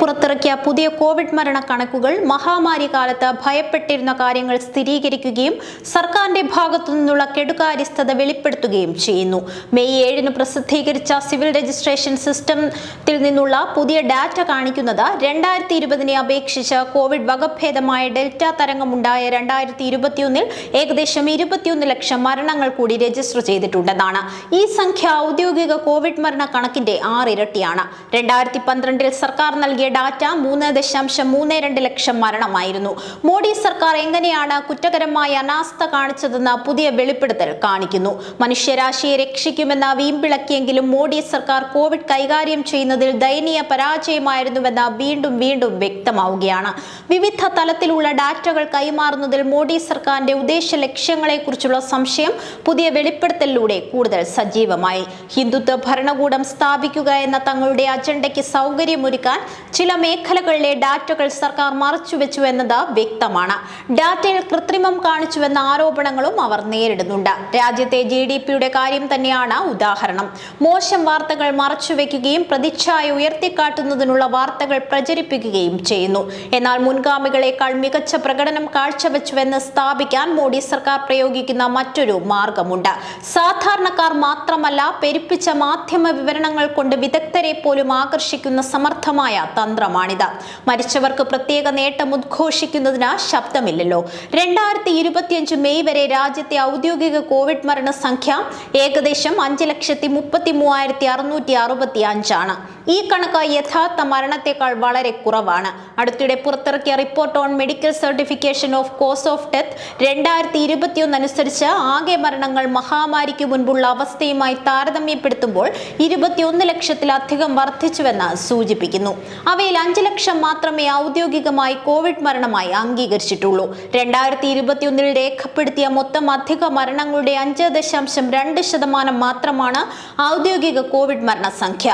പുറത്തിറക്കിയ പുതിയ കോവിഡ് മരണ കണക്കുകൾ മഹാമാരി കാലത്ത് ഭയപ്പെട്ടിരുന്ന കാര്യങ്ങൾ സ്ഥിരീകരിക്കുകയും സർക്കാരിന്റെ ഭാഗത്തു നിന്നുള്ള കെടുകാര്യസ്ഥത വെളിപ്പെടുത്തുകയും ചെയ്യുന്നു. മെയ് 7 പ്രസിദ്ധീകരിച്ച സിവിൽ രജിസ്ട്രേഷൻ സിസ്റ്റത്തിൽ നിന്നുള്ള പുതിയ ഡാറ്റ കാണിക്കുന്നത് 2020 അപേക്ഷിച്ച് കോവിഡ് വകഭേദമായ ഡെൽറ്റ തരംഗമുണ്ടായ 2021 ഏകദേശം 21 ലക്ഷം മരണങ്ങൾ കൂടി രജിസ്റ്റർ ചെയ്തിട്ടുണ്ടെന്നാണ്. ഈ സംഖ്യ ഔദ്യോഗിക കോവിഡ് മരണ കണക്കിന്റെ 6 ഇരട്ടിയാണ്. 2012 സർക്കാർ നൽകിയ ഡാറ്റ 3.32 ലക്ഷം മരണമായിരുന്നു. മോഡി സർക്കാർ എങ്ങനെയാണ് കുറ്റകരമായ അനാസ്ഥ കാണിച്ചതെന്ന് പുതിയ വെളിപ്പെടുത്തൽ കാണിക്കുന്നു. മനുഷ്യരാശിയെ രക്ഷിക്കുമെന്ന് വീമ്പിളക്കിയെങ്കിലും മോഡി സർക്കാർ കോവിഡ് കൈകാര്യം ചെയ്യുന്നതിൽ ദയനീയ പരാജയമായിരുന്നുവെന്ന് വീണ്ടും വ്യക്തമാവുകയാണ്. വിവിധ തലത്തിലുള്ള ഡാറ്റകൾ കൈമാറുന്നതിൽ മോഡി സർക്കാരിന്റെ ഉദ്ദേശ ലക്ഷ്യങ്ങളെക്കുറിച്ചുള്ള സംശയം പുതിയ വെളിപ്പെടുത്തലിലൂടെ കൂടുതൽ സജീവമായി. ഹിന്ദുത്വ ഭരണകൂടം സ്ഥാപിക്കുക എന്ന തങ്ങളുടെ അജണ്ടയ്ക്ക് സൗകര്യമൊരുക്കാൻ ചില മേഖലകളിലെ ഡാറ്റകൾ സർക്കാർ മറച്ചുവെച്ചു എന്നത് വ്യക്തമാണ്. ഡാറ്റയിൽ കൃത്രിമം കാണിച്ചുവെന്ന ആരോപണങ്ങളും അവർ നേരിടുന്നുണ്ട്. രാജ്യത്തെ GDPയുടെ കാര്യം തന്നെയാണ് ഉദാഹരണം. മോശം വാർത്തകൾ മറച്ചുവെക്കുകയും പ്രതിച്ഛായ ഉയർത്തിക്കാട്ടുന്നതിനുള്ള വാർത്തകൾ പ്രചരിപ്പിക്കുകയും ചെയ്യുന്നു. എന്നാൽ മുൻഗാമികളെക്കാൾ മികച്ച പ്രകടനം കാഴ്ചവെച്ചുവെന്ന് സ്ഥാപിക്കാൻ മോഡി സർക്കാർ പ്രയോഗിക്കുന്ന മറ്റൊരു മാർഗമുണ്ട്. സാധാരണക്കാർ മാത്രമല്ല, പെരുപ്പിച്ച മാധ്യമ വിവരണങ്ങൾ കൊണ്ട് വിദഗ്ധരെ പോലും ആകർഷിക്കുന്ന സമർത്ഥമായ തന്ത്രമാണിത്. മരിച്ചവർക്ക് പ്രത്യേക നേട്ടം ഉദ്ഘോഷിക്കുന്നതിന് ശബ്ദമില്ലല്ലോ. 2025 മെയ് വരെ രാജ്യത്തെ ഔദ്യോഗിക കോവിഡ് മരണസംഖ്യ ഏകദേശം 5,33,665 ആണ്. ഈ കണക്ക് യഥാർത്ഥ മരണത്തെക്കാൾ വളരെ കുറവാണ്. അടുത്തിടെ പുറത്തിറക്കിയ report on medical certification of cause of death 2021 അനുസരിച്ച് ആകെ മരണങ്ങൾ മഹാമാരിക്ക് മുൻപുള്ള അവസ്ഥയുമായി താരതമ്യപ്പെടുത്തുമ്പോൾ 21 ലക്ഷത്തിലധികം വർദ്ധിച്ചുവെന്ന് സൂചിപ്പിക്കുന്നു. അവയിൽ 5 ലക്ഷം മാത്രമേ ഔദ്യോഗികമായി കോവിഡ് മരണമായി അംഗീകരിച്ചിട്ടുള്ളൂ. 2021 രേഖപ്പെടുത്തിയ മൊത്തം അധിക മരണങ്ങളുടെ 5.2% മാത്രമാണ് ഔദ്യോഗിക കോവിഡ് മരണസംഖ്യ.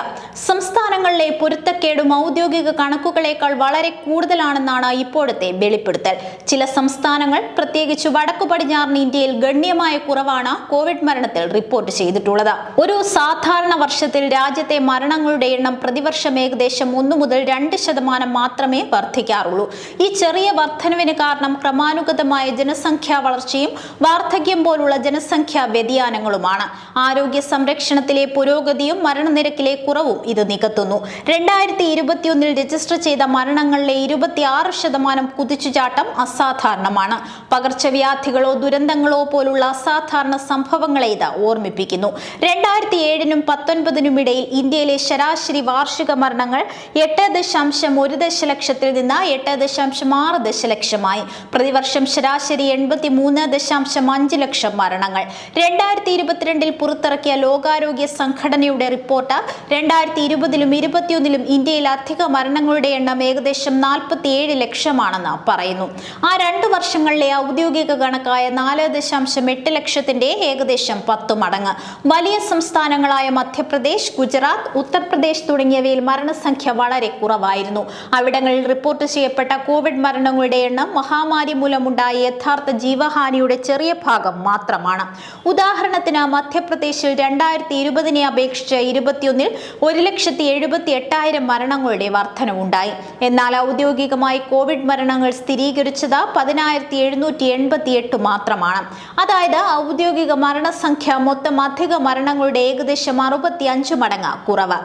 സംസ്ഥാനങ്ങളിലെ പൊരുത്തക്കേടും ഔദ്യോഗിക കണക്കുകളേക്കാൾ വളരെ കൂടുതലാണെന്നാണ് ഇപ്പോഴത്തെ വെളിപ്പെടുത്തൽ. ചില സംസ്ഥാനങ്ങൾ, പ്രത്യേകിച്ച് വടക്കു പടിഞ്ഞാറൻ ഇന്ത്യയിൽ ഗണ്യമായ കുറവാണ് കോവിഡ് മരണത്തിൽ റിപ്പോർട്ട് ചെയ്തിട്ടുള്ളത്. ഒരു സാധാരണ വർഷത്തിൽ രാജ്യത്തെ മരണങ്ങളുടെ എണ്ണം പ്രതിവർഷം ഏകദേശം 1 മുതൽ 2% മാത്രമേ വർദ്ധിക്കാറുള്ളൂ. ഈ ചെറിയ വർധനവിന് കാരണം ക്രമാനുഗതമായ ജനസംഖ്യാ വളർച്ചയും വാർദ്ധക്യം പോലുള്ള ജനസംഖ്യാ വ്യതിയാനങ്ങളുമാണ്. ആരോഗ്യ സംരക്ഷണത്തിലെ പുരോഗതിയും മരണനിരക്കിലെ കുറവും ഇത് നികത്തുന്നു. 2021 രജിസ്റ്റർ ചെയ്ത മരണങ്ങളിലെ 26% കുതിച്ചുചാട്ടം അസാധാരണമാണ്. പകർച്ചവ്യാധികളോ ദുരന്തങ്ങളോ പോലുള്ള അസാധാരണ സംഭവങ്ങളെ ഇത് ഓർമ്മിപ്പിക്കുന്നു. 2007 19 ഇടയിൽ ഇന്ത്യയിലെ ശരാശരി വാർഷിക മരണങ്ങൾ 8.1 ദശലക്ഷത്തിൽ നിന്ന് 8.6 ദശലക്ഷമായി. പ്രതിവർഷം ശരാശരി 83.5 ലക്ഷം മരണങ്ങൾ. 2022 പുറത്തിറക്കിയ ലോകാരോഗ്യ സംഘടനയുടെ റിപ്പോർട്ട് 2020 21 ഇന്ത്യയിൽ അധിക മരണങ്ങളുടെ എണ്ണം ഏകദേശം 47 ലക്ഷമാണെന്ന് പറയുന്നു. ആ 2 വർഷങ്ങളിലെ ഔദ്യോഗിക കണക്കായ 4.8 ലക്ഷത്തിന്റെ ഏകദേശം 10 മടങ്ങ്. വലിയ സംസ്ഥാനങ്ങളായ മധ്യപ്രദേശ്, ഗുജറാത്ത്, ഉത്തർപ്രദേശ് തുടങ്ങിയവയിൽ മരണസംഖ്യ വളരെ കുറവായിരുന്നു. അവിടങ്ങളിൽ റിപ്പോർട്ട് ചെയ്യപ്പെട്ട കോവിഡ് മരണങ്ങളുടെ എണ്ണം മഹാമാരി മൂലമുണ്ടായ യഥാർത്ഥ ജീവഹാനിയുടെ ചെറിയ ഭാഗം മാത്രമാണ്. ഉദാഹരണത്തിന് മധ്യപ്രദേശിൽ 2020 അപേക്ഷിച്ച് 21 1,78,000 മരണങ്ങളുടെ വർധനവുണ്ടായി. എന്നാൽ ഔദ്യോഗികമായി കോവിഡ് മരണങ്ങൾ സ്ഥിരീകരിച്ചത് 10,788 മാത്രമാണ്. അതായത് ഔദ്യോഗിക മരണസംഖ്യ മൊത്തം അധിക മരണങ്ങളുടെ ഏകദേശം 65 മടങ്ങ് കുറവ്.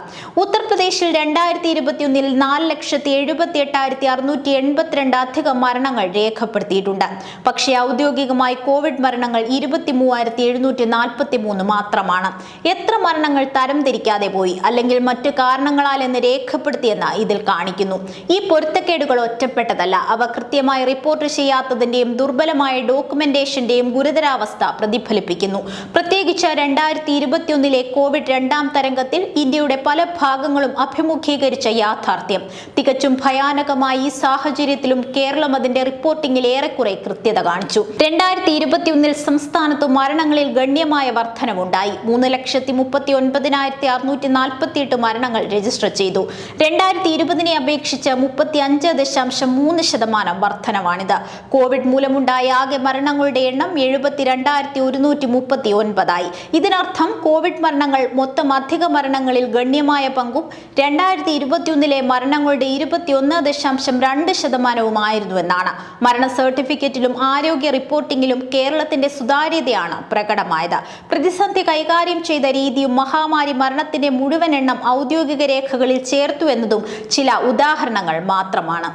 ഉത്തർപ്രദേശിൽ 2021 4,78,682 അധിക മരണങ്ങൾ രേഖപ്പെടുത്തിയിട്ടുണ്ട്. പക്ഷേ ഔദ്യോഗികമായി കോവിഡ് മരണങ്ങൾ 23,743 മാത്രമാണ്. എത്ര മരണങ്ങൾ തരംതിരിക്കാതെ പോയി, അല്ലെങ്കിൽ മറ്റു കാരണങ്ങളാൽ എന്ന് രേഖപ്പെടുത്തിയെന്ന് ഇതിൽ കാണിക്കുന്നു. ഈ പൊരുത്തക്കേടുകൾ ഒറ്റപ്പെട്ടതല്ല. അവ കൃത്യമായി റിപ്പോർട്ട് ചെയ്യാത്തതിന്റെയും ദുർബലമായ ഡോക്യുമെന്റേഷന്റെയും ഗുരുതരാവസ്ഥ പ്രതിഫലിപ്പിക്കുന്നു. പ്രത്യേകിച്ച് 2021 കോവിഡ് 2ാം തരംഗത്തിൽ ഇന്ത്യയുടെ പല ഭാഗങ്ങളും അഭിമുഖീകരിച്ച യാഥാർത്ഥ്യം. തികച്ചും ഭയാനകമായ ഈ സാഹചര്യത്തിലും കേരളം അതിന്റെ റിപ്പോർട്ടിംഗിൽ ഏറെക്കുറെ കൃത്യത കാണിച്ചു. 2021 സംസ്ഥാനത്ത് മരണങ്ങളിൽ ഗണ്യമായ വർധനവുണ്ടായി. 3,39,648 മരണങ്ങൾ രജിസ്റ്റർ ചെയ്തു. 2020 അപേക്ഷിച്ച് 35.3% വർധനവാണിത്. കോവിഡ് മൂലമുണ്ടായ ആകെ മരണങ്ങളുടെ എണ്ണം 72,139 30 ഇതിനർത്ഥം കോവിഡ് മരണങ്ങൾ മൊത്തം അധിക മരണങ്ങളിൽ ഗണ്യമായ പങ്കും 2021 മരണങ്ങളുടെ 21.2% മരണ സർട്ടിഫിക്കറ്റിലും ആരോഗ്യ റിപ്പോർട്ടിംഗിലും കേരളത്തിന്റെ സുതാര്യതയാണ് പ്രകടമായത്. പ്രതിസന്ധി കൈകാര്യം ചെയ്ത രീതിയും മഹാമാരി മരണത്തിന്റെ മുഴുവൻ എണ്ണം ഔദ്യോഗിക രേഖകളിൽ ചേർത്തു എന്നതും ചില ഉദാഹരണങ്ങൾ മാത്രമാണ്.